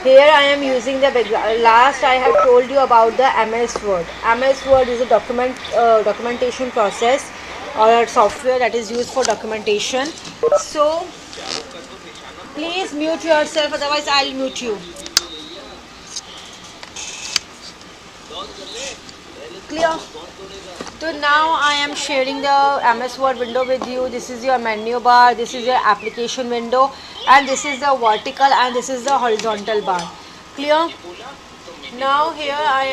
Here I am using the background. Last I have told you about the MS Word. MS Word is a documentation process or a software that is used for documentation. So please mute yourself, otherwise I'll mute you. Clear? So now I am sharing the MS Word window with you. This is your menu bar, this is your application window, and this is the vertical and this is the horizontal bar. Clear? Now here I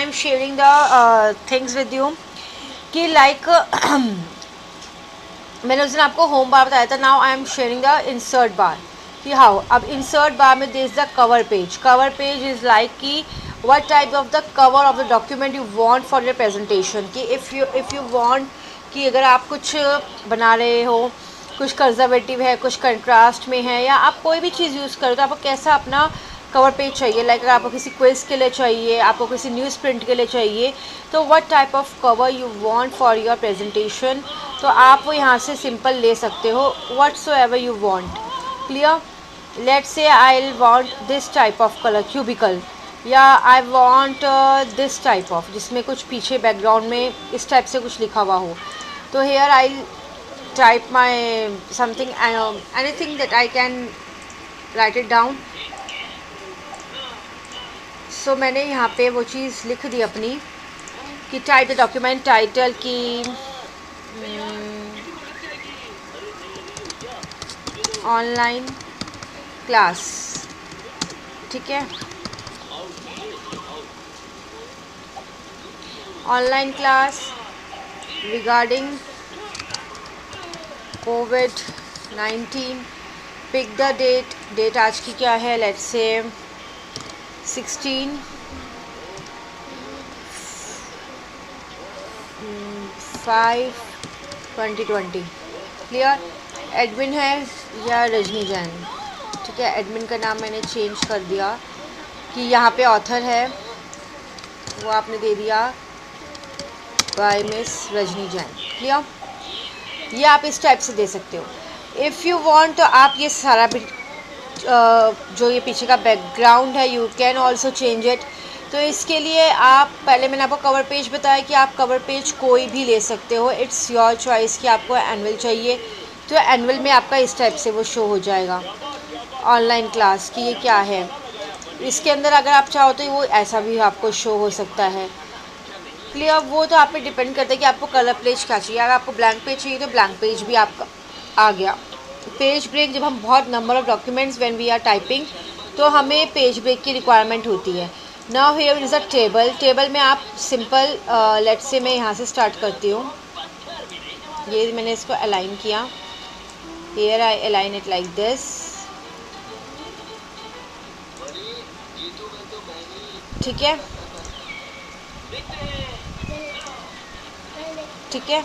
am sharing the things with you कि like मैंने उस दिन आपको home bar बताया था. Now I am sharing the insert bar कि how. अब insert bar में this the cover page is like कि what type of the cover of the document you want for your presentation. कि if you want कि अगर आप कुछ बना रहे हो, कुछ कंजर्वेटिव है, कुछ कंट्रास्ट में है, या आप कोई भी चीज़ यूज़ करो तो आपको कैसा अपना कवर पेज चाहिए. लाइक अगर आपको किसी क्विज़ के लिए चाहिए, आपको किसी न्यूज़ प्रिंट के लिए चाहिए, तो what type of cover you want for your presentation, तो आप वो यहाँ से सिंपल ले सकते हो whatsoever you want. Clear? Let's say I want this type of colour cubicle, या I want this type of जिसमें कुछ पीछे बैकग्राउंड में इस टाइप से कुछ लिखा हुआ हो. तो here I type my something, anything that I can write it down. So मैंने यहाँ पे वो चीज़ लिख दी अपनी कि टाइप द डॉक्यूमेंट टाइटल की ऑनलाइन क्लास. ठीक है, ऑनलाइन क्लास रिगार्डिंग कोविड-19. पिक द डेट आज की क्या है, लेट्स से 16/5/2020. क्लियर? एडमिन है या रजनी जैन. ठीक है, एडमिन का नाम मैंने चेंज कर दिया कि यहाँ पे ऑथर है वो आपने दे दिया by Miss Rajni Jain. Clear? ये आप इस टाइप से दे सकते हो. इफ़ यू वांट तो आप ये सारा भी जो ये पीछे का बैकग्राउंड है you can also change it. तो इसके लिए आप पहले मैंने आपको कवर पेज बताया कि आप कवर पेज कोई भी ले सकते हो. इट्स योर चॉइस कि आपको एनुअल चाहिए तो एनुअल में आपका इस टाइप से वो शो हो जाएगा ऑनलाइन क्लास की ये क्या है. इसके अंदर अगर आप चाहो तो वो ऐसा भी आपको शो हो सकता है. क्लियर? वो तो आप पे डिपेंड करता है कि आपको कलर पेज क्या चाहिए. अगर आपको ब्लैंक पेज चाहिए तो ब्लैंक पेज भी आपका आ गया. पेज ब्रेक जब हम बहुत number of documents when we are typing तो हमें पेज ब्रेक की रिक्वायरमेंट होती है. Now here is a table में आप सिंपल लेट्स से मैं यहाँ से स्टार्ट करती हूँ. ये मैंने इसको अलाइन किया. Here I align it like this. ठीक है, ठीक है.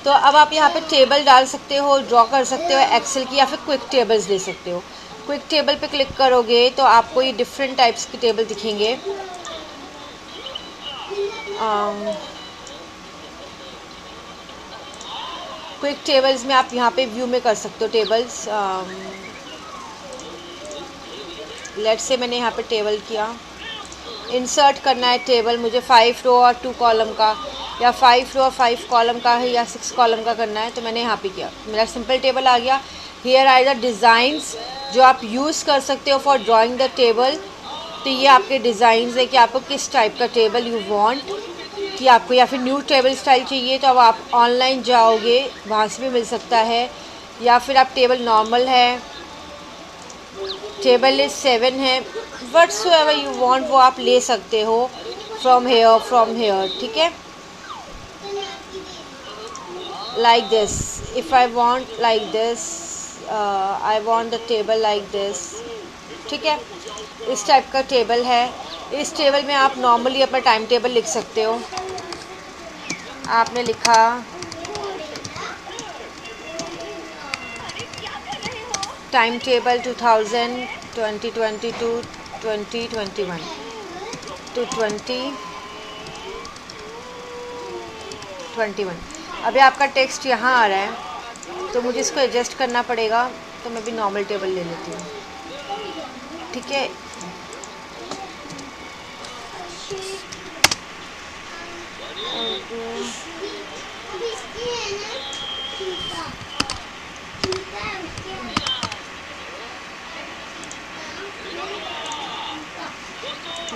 तो अब आप यहाँ पे टेबल डाल सकते हो, ड्रॉ कर सकते हो एक्सेल की, या फिर क्विक टेबल्स ले सकते हो. क्विक टेबल पे क्लिक करोगे तो आपको ये डिफरेंट टाइप्स के टेबल दिखेंगे. क्विक टेबल्स में आप यहाँ पे व्यू में कर सकते हो टेबल्स. लेट्स से मैंने यहाँ पे टेबल किया. इंसर्ट करना है टेबल मुझे 5 रो और 2 कॉलम का, या 5 रो और 5 कॉलम का है, या 6 कॉलम का करना है. तो मैंने यहाँ पे किया, मेरा सिंपल टेबल आ गया. हियर आर द डिज़ाइंस जो आप यूज़ कर सकते हो फॉर ड्राइंग द टेबल. तो ये आपके डिज़ाइंस है कि आपको किस टाइप का टेबल यू वांट, कि आपको या फिर न्यू टेबल स्टाइल चाहिए तो अब आप ऑनलाइन जाओगे वहाँ से भी मिल सकता है, या फिर आप टेबल नॉर्मल है, टेबल इज 7 है, व्हाट्सो एवर यू वांट वो आप ले सकते हो फ्रॉम हेयर. ठीक है, like this. if I want like this, I want the table like this. ठीक है, इस टाइप का टेबल है. इस टेबल में आप नॉर्मली अपना टाइम टेबल लिख सकते हो. आपने लिखा टाइम टेबल 2022 2021 to 20 21। अभी आपका टेक्स्ट यहाँ आ रहा है तो मुझे इसको एडजस्ट करना पड़ेगा, तो मैं भी नॉर्मल टेबल ले लेती हूँ, ठीक है।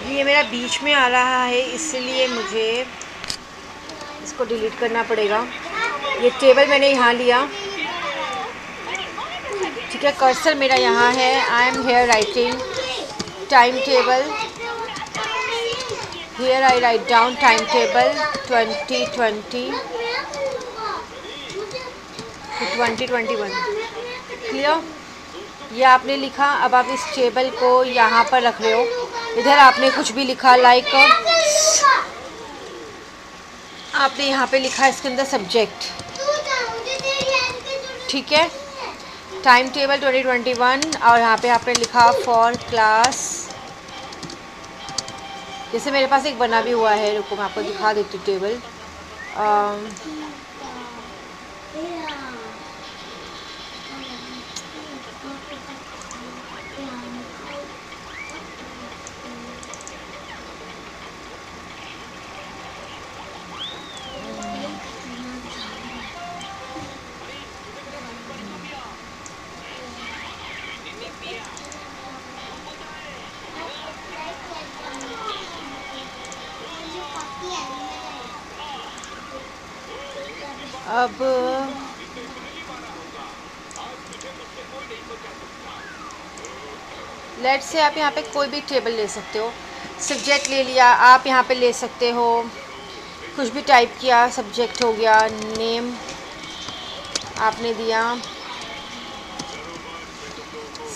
ये मेरा बीच में आ रहा है, इसलिए मुझे इसको डिलीट करना पड़ेगा। ये टेबल मैंने यहाँ लिया, ठीक है। कर्सर मेरा यहाँ है। I am here writing time table, here I write down time table 2020 to 2021, clear. ये आपने लिखा। अब आप इस टेबल को यहाँ पर रख रहे हो। इधर आपने कुछ भी लिखा, लाइक आपने यहाँ पे लिखा इसके अंदर सब्जेक्ट, ठीक है। टाइम टेबल 2021 और यहाँ पे आपने लिखा फॉर क्लास। जैसे मेरे पास एक बना भी हुआ है, रुको मैं आपको दिखा देती हूँ टेबल। अब लेट से आप यहाँ पे कोई भी टेबल ले सकते हो। सब्जेक्ट ले लिया, आप यहाँ पे ले सकते हो, कुछ भी टाइप किया, सब्जेक्ट हो गया, नेम आपने दिया,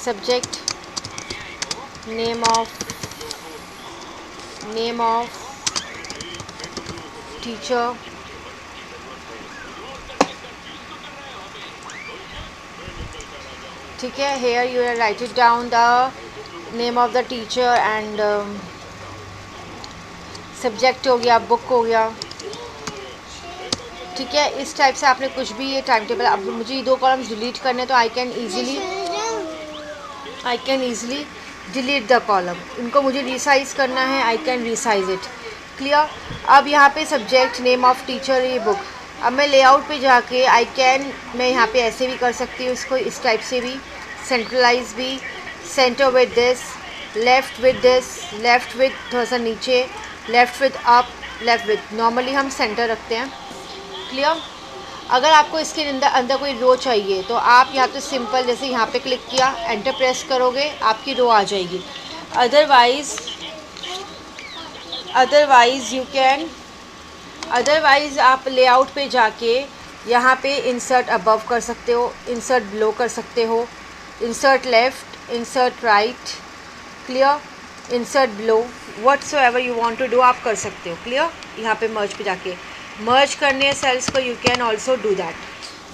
सब्जेक्ट, नेम ऑफ टीचर, ठीक है। Here you write it down the name of the teacher and subject हो गया, बुक हो गया, ठीक है। इस टाइप से आपने कुछ भी ये टाइम टेबल। अब मुझे ये 2 कॉलम्स डिलीट करने, तो I can easily delete the column. इनको मुझे रिसाइज़ करना है, I can resize it, clear. अब यहाँ पे सब्जेक्ट, नेम ऑफ टीचर, ये बुक। अब मैं लेआउट पे जाके मैं यहाँ पे ऐसे भी कर सकती हूँ इसको, इस टाइप से भी, सेंट्रलाइज भी, centre with this, left with this, left with थोड़ा सा नीचे, left with up, left with, normally हम सेंटर रखते हैं, क्लियर। अगर आपको इसके अंदर कोई रो चाहिए तो आप यहाँ पे सिंपल जैसे यहाँ पे क्लिक किया, एंटर प्रेस करोगे, आपकी रो आ जाएगी। अदरवाइज़ आप लेआउट पे जाके यहाँ पे इंसर्ट अबव कर सकते हो, इंसर्ट बिलो कर सकते हो, insert left, insert right, clear, insert below, whatsoever you want to do आप कर सकते हो, क्लियर। यहाँ पे मर्ज पे जाके मर्ज करने सेल्स को, you can also do that.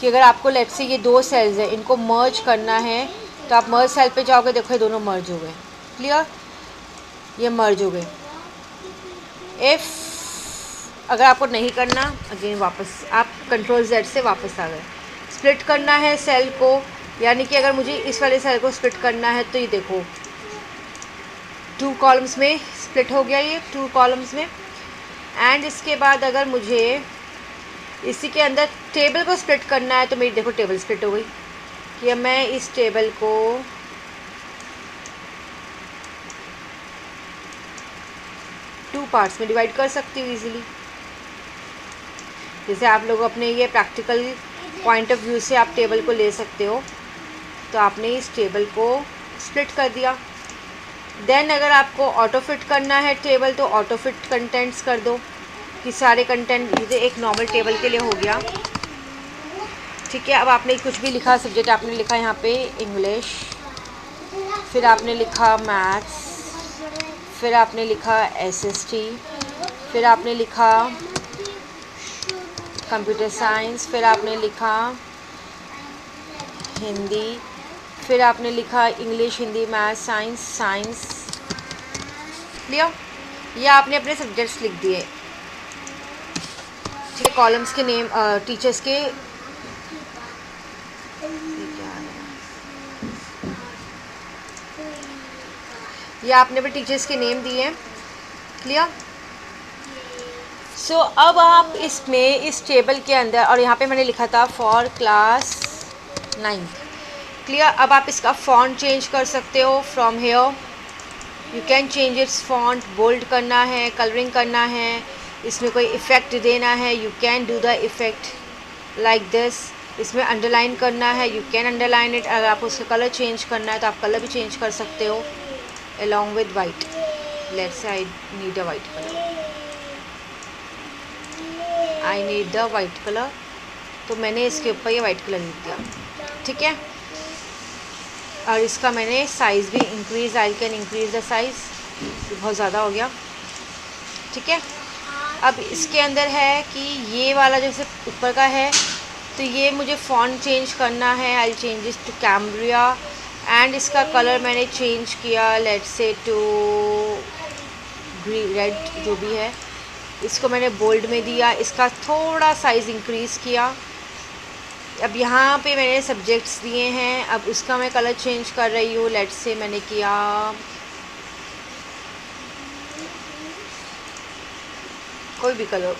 कि अगर आपको लेट से ये 2 सेल्स हैं, इनको मर्ज करना है, तो आप मर्ज सेल पे जाओगे, देखो ये दोनों मर्ज हो गए, क्लियर, ये मर्ज हो गए। अगर आपको नहीं करना, अगेन वापस आप कंट्रोल Z से वापस आ गए। स्प्लिट करना है सेल को, यानी कि अगर मुझे इस वाले सेल को स्प्लिट करना है, तो ये देखो 2 कॉलम्स में स्प्लिट हो गया, ये 2 कॉलम्स में। एंड इसके बाद अगर मुझे इसी के अंदर टेबल को स्प्लिट करना है, तो मेरी देखो टेबल स्प्लिट हो गई। कि अब मैं इस टेबल को टू पार्ट्स में डिवाइड कर सकती हूँ इजीली। जैसे आप लोग अपने ये प्रैक्टिकल पॉइंट ऑफ व्यू से आप टेबल को ले सकते हो, तो आपने इस टेबल को स्प्लिट कर दिया। देन अगर आपको ऑटो फिट करना है टेबल, तो ऑटो फिट कंटेंट्स कर दो कि सारे कंटेंट, मुझे एक नॉर्मल टेबल के लिए हो गया, ठीक है। अब आपने कुछ भी लिखा, सब्जेक्ट आपने लिखा यहाँ पे इंग्लिश, फिर आपने लिखा मैथ्स, फिर आपने लिखा SST, फिर आपने लिखा कंप्यूटर साइंस, फिर आपने लिखा हिंदी, फिर आपने लिखा English, Hindi, maths, science, clear. ये आपने अपने सब्जेक्ट्स लिख दिए। ठीक है, कॉलम्स के नेम टीचर्स के ये आपने भी टीचर्स के नेम दिए हैं। क्लियर। सो अब आप इसमें इस टेबल के अंदर, और यहाँ पे मैंने लिखा था फॉर क्लास 9। क्लियर। अब आप इसका फॉन्ट चेंज कर सकते हो from here. You can change its font, bold करना है, कलरिंग करना है, इसमें कोई इफ़ेक्ट देना है, you can do the effect like this. इसमें अंडरलाइन करना है, यू कैन अंडरलाइन इट। अगर आपको उसका कलर चेंज करना है तो आप कलर भी चेंज कर सकते हो along with white. Let's say I need a white colour, I need the white colour, तो मैंने इसके ऊपर ये वाइट कलर लिख दिया। ठीक है। और इसका मैंने साइज़ भी increase, I can increase the size, बहुत ज़्यादा हो गया। ठीक है। अब इसके अंदर है कि ये वाला जैसे ऊपर का है, तो ये मुझे फ़ॉन्ट चेंज करना है। I change this to Cambria, and इसका कलर मैंने चेंज किया let's say to green, red जो भी है, इसको मैंने बोल्ड में दिया। इसका थोड़ा साइज़ इंक्रीज़ किया। अब यहाँ पे मैंने सब्जेक्ट्स दिए हैं, अब उसका मैं कलर चेंज कर रही हूँ। लेट्स से मैंने किया कोई भी कलर,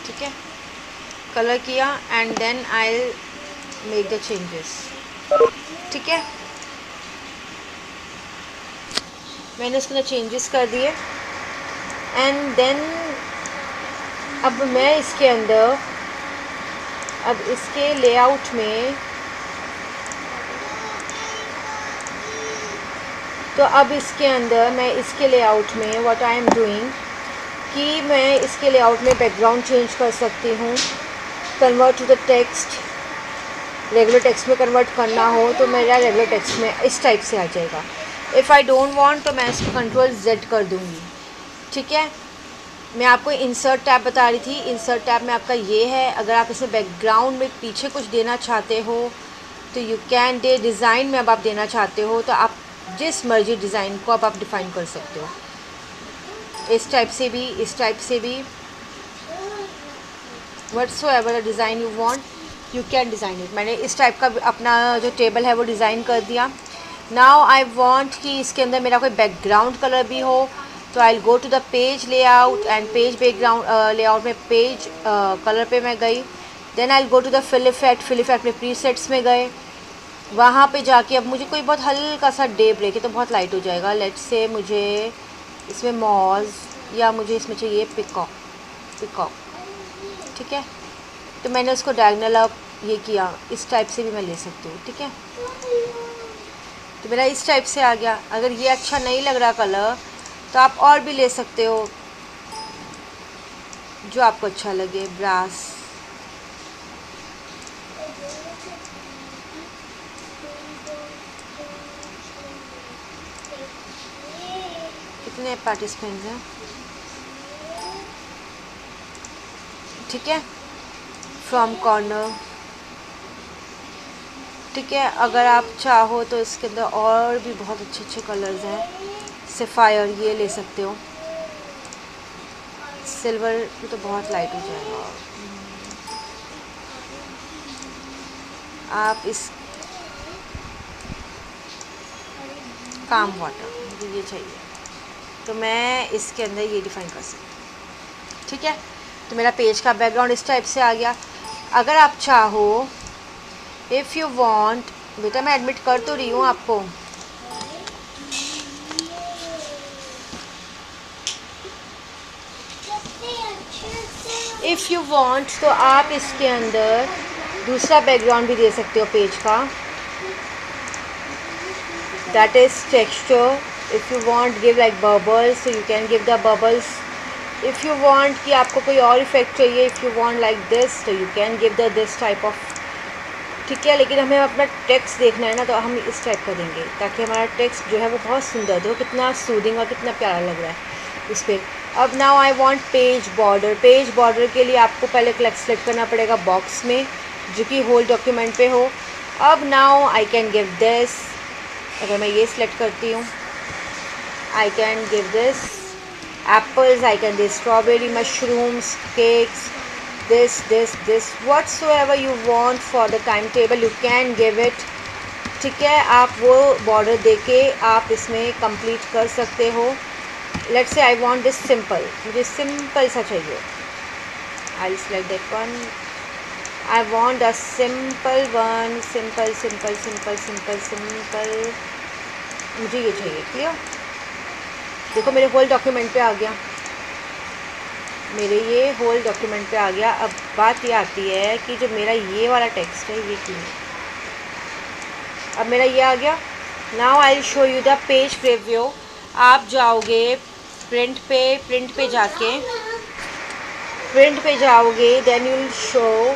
ठीक है, कलर किया and then I make the changes. ठीक है, मैंने उसके अंदर चेंजेस कर दिए एंड देन अब मैं इसके अंदर, अब इसके लेआउट में, तो अब इसके अंदर मैं इसके लेआउट में व्हाट आई एम डूइंग कि मैं इसके लेआउट में बैकग्राउंड चेंज कर सकती हूँ। Convert to the text, regular text में कन्वर्ट करना हो तो मेरा रेगुलर टेक्स्ट में इस टाइप से आ जाएगा। इफ़ आई डोंट वांट तो मैं इसको Ctrl+Z कर दूँगी। ठीक है। मैं आपको इंसर्ट टैब बता रही थी, इंसर्ट टैब में आपका ये है। अगर आप इसमें बैकग्राउंड में पीछे कुछ देना चाहते हो तो यू कैन डे, डिज़ाइन में अब आप देना चाहते हो तो आप जिस मर्जी डिज़ाइन को अब आप डिफ़ाइन कर सकते हो, इस टाइप से भी, इस टाइप से भी, whatsoever the design you want you can design it. मैंने इस टाइप का अपना जो टेबल है वो डिज़ाइन कर दिया। नाउ आई वांट कि इसके अंदर मेरा कोई बैकग्राउंड कलर भी हो, तो I go to the page layout and page background layout में पेज कलर पे मैं गई। Then I go to the fill effect, fill effect में प्रीसेट्स में गए। वहाँ पे जाके अब मुझे कोई बहुत हल्का सा डे ब्रेक है तो बहुत लाइट हो जाएगा। लेट्स से मुझे इसमें मॉज, या मुझे इसमें चाहिए पिकॉक, पिकॉक। ठीक है, तो मैंने उसको डायगोनल अप ये किया, इस टाइप से भी मैं ले सकती हूँ। ठीक है, तो मेरा इस टाइप से आ गया। अगर ये अच्छा नहीं लग रहा कलर तो आप और भी ले सकते हो जो आपको अच्छा लगे। ब्रास, कितने पार्टिसिपेंट्स हैं? ठीक है, फ्रॉम कॉर्नर। ठीक है, अगर आप चाहो तो इसके अंदर और भी बहुत अच्छे अच्छे कलर्स हैं। सफ़ायर ये ले सकते हो, सिल्वर तो बहुत लाइट हो जाएगा। आप इस काम वाटर मुझे ये चाहिए तो मैं इसके अंदर ये डिफ़ाइन कर सकती हूँ। ठीक है, तो मेरा पेज का बैकग्राउंड इस टाइप से आ गया। अगर आप चाहो, इफ़ यू वांट, बेटा मैं एडमिट कर तो रही हूँ आपको। इफ़ यू वांट तो आप इसके अंदर दूसरा बैकग्राउंड भी दे सकते हो पेज का, that is texture. If you want give like bubbles, so you can give the bubbles. If you want कि आपको कोई और इफेक्ट चाहिए, if you want like this, तो you can give the this type of. ठीक है, लेकिन हमें अपना टेक्स्ट देखना है ना, तो हम इस टाइप का देंगे ताकि हमारा टेक्स्ट जो है वो बहुत सुंदर दो, कितना सूदिंग और कितना प्यारा लग रहा है इस पर। अब now I want page border. Page border के लिए आपको पहले सेलेक्ट करना पड़ेगा बॉक्स में जो कि होल डॉक्यूमेंट पे हो। अब now I can give this, अगर मैं ये सिलेक्ट करती हूँ, I can give this apples, I can do strawberry, mushrooms, cakes, this whatsoever you want for the timetable you can give it. ठीक है, आप वो बॉर्डर देके आप इसमें कंप्लीट कर सकते हो. Let's say I want this simple, मुझे सिंपल सा चाहिए. I will select that one. I want a simple one, simple simple simple simple simple. मुझे ये चाहिए. क्लियर? देखो मेरे होल डॉक्यूमेंट पे आ गया, मेरे ये होल डॉक्यूमेंट पे आ गया. अब बात ये आती है कि जो मेरा ये वाला टेक्स्ट है ये क्यों है. अब मेरा ये आ गया. Now I will show you the page preview. आप जाओगे प्रिंट पे जाओगे then you will show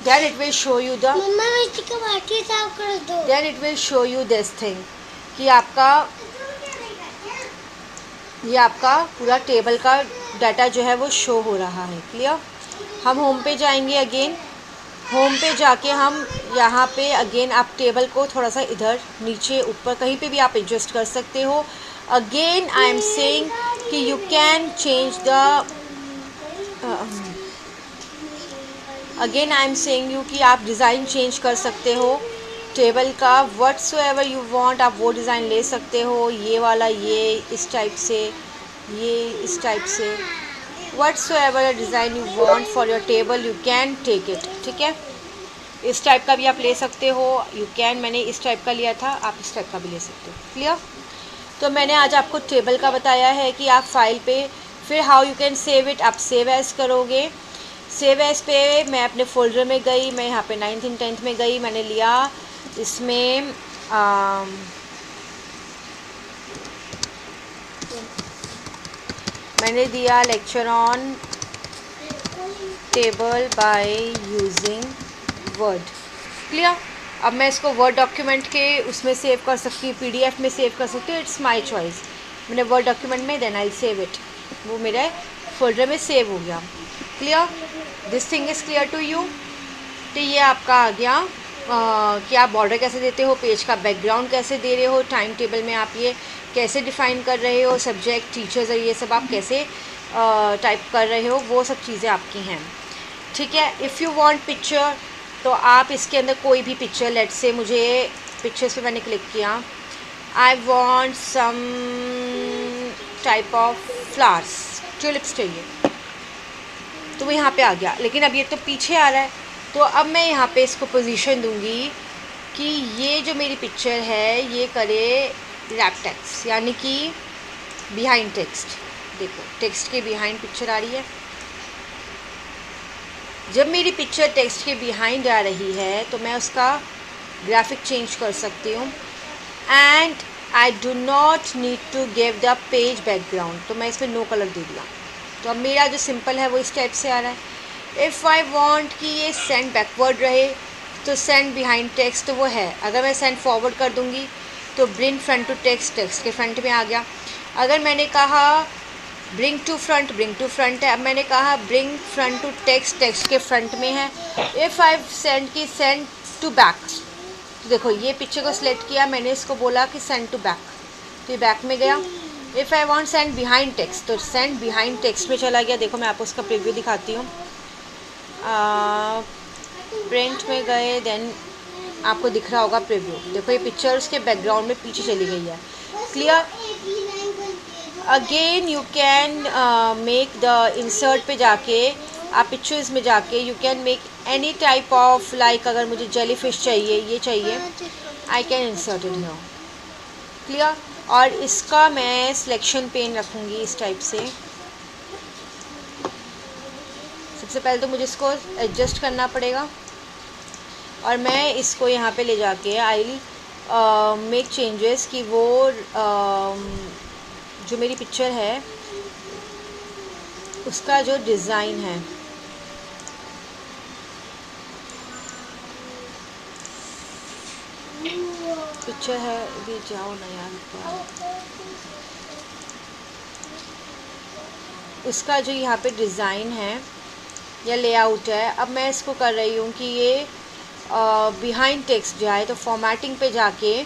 that it will show you the then it will show you this thing कि ये आपका पूरा टेबल का डाटा जो है वो शो हो रहा है. क्लियर? हम होम पे जाएंगे. अगेन होम पे जाके हम यहाँ पे अगेन आप टेबल को थोड़ा सा इधर नीचे ऊपर कहीं पे भी आप एडजस्ट कर सकते हो. अगेन आई एम सेइंग कि you can change the again I am saying you कि आप डिज़ाइन चेंज कर सकते हो टेबल का. व्हाट्सोएवर यू वांट आप वो डिज़ाइन ले सकते हो. ये वाला, ये इस टाइप से, ये इस टाइप से. Whatsoever design you want for your table you can take it. ठीक है, इस टाइप का भी आप ले सकते हो. यू कैन, मैंने इस टाइप का लिया था, आप इस टाइप का भी ले सकते हो. क्लियर? तो मैंने आज आपको टेबल का बताया है कि आप फाइल पे फिर how you can save it. आप सेव एज़ करोगे. सेव एज़ पे मैं अपने फोल्डर में गई, मैं यहाँ पे 9th and 10th में गई. मैंने लिया इसमें मैंने दिया lecture on table by using word. Clear? अब मैं इसको वर्ड डॉक्यूमेंट के उसमें सेव कर सकती हूँ, PDF में सेव कर सकती हूँ. It's my choice. मैंने वर्ड डॉक्यूमेंट में देन आई सेव इट, वो मेरे फोल्डर में सेव हो गया. Clear? This thing is clear to you. तो ये आपका आ गया कि आप बॉर्डर कैसे देते हो, पेज का बैकग्राउंड कैसे दे रहे हो, टाइम टेबल में आप ये कैसे डिफ़ाइन कर रहे हो, सब्जेक्ट, टीचर्स, ये सब आप कैसे टाइप कर रहे हो, वो सब चीज़ें आपकी हैं. ठीक है? इफ़ यू वांट पिक्चर तो आप इसके अंदर कोई भी पिक्चर, लेट्स से मुझे पिक्चर्स पे मैंने क्लिक किया. I want some type of flowers, tulips चाहिए, तो वो यहाँ पे आ गया. लेकिन अब ये तो पीछे आ रहा है, तो अब मैं यहाँ पे इसको पोजीशन दूंगी कि ये जो मेरी पिक्चर है ये करे रैप टेक्स्ट, यानी कि बिहाइंड टेक्स्ट. देखो टेक्स्ट के बिहाइंड पिक्चर आ रही है. जब मेरी पिक्चर टेक्स्ट के बिहाइंड आ रही है तो मैं उसका ग्राफिक चेंज कर सकती हूँ. And I do not need to give the page background, तो मैं इसमें नो कलर दे दिया. तो अब मेरा जो सिंपल है वो इस टाइप से आ रहा है. इफ़ आई वांट कि ये सेंड बैकवर्ड रहे तो सेंड बिहाइंड टेक्स्ट, तो वो है. अगर मैं सेंड फॉरवर्ड कर दूंगी तो bring front to text, text के फ्रंट में आ गया. अगर मैंने कहा ब्रिंग टू फ्रंट है. अब मैंने कहा bring front to text, text के फ्रंट में है. इफ़ आई सेंड की सेंड टू बैक, तो देखो ये पिक्चर को सिलेक्ट किया, मैंने इसको बोला कि सेंड टू बैक, तो ये बैक में गया. If I want send behind text तो सेंड बिहाइंड टेक्स्ट में चला गया. देखो मैं आपको उसका प्रीव्यू दिखाती हूँ. प्रिंट में गए, देन आपको दिख रहा होगा प्रीव्यू. देखो ये पिक्चर उसके बैकग्राउंड में पीछे चली गई है. Clear? Again you can make the insert पे जाके आप पिक्चर्स में जाके you can make any type of, like अगर मुझे जेली फिश चाहिए, ये चाहिए, I can insert it here. Clear? और इसका मैं सिलेक्शन पेन रखूँगी इस टाइप से. सबसे पहले तो मुझे इसको एडजस्ट करना पड़ेगा और मैं इसको यहाँ पे ले जाके आई विल मेक चेंजेस कि वो जो मेरी पिक्चर है उसका जो डिज़ाइन है, पिक्चर है, अभी जाओ ना यार, उसका जो यहाँ पे डिज़ाइन है या लेआउट है. अब मैं इसको कर रही हूँ कि ये बिहाइंड टेक्स्ट जाए, तो फॉर्मेटिंग पे जाके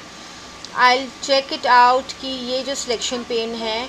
आई चेक इट आउट कि ये जो सिलेक्शन पेन है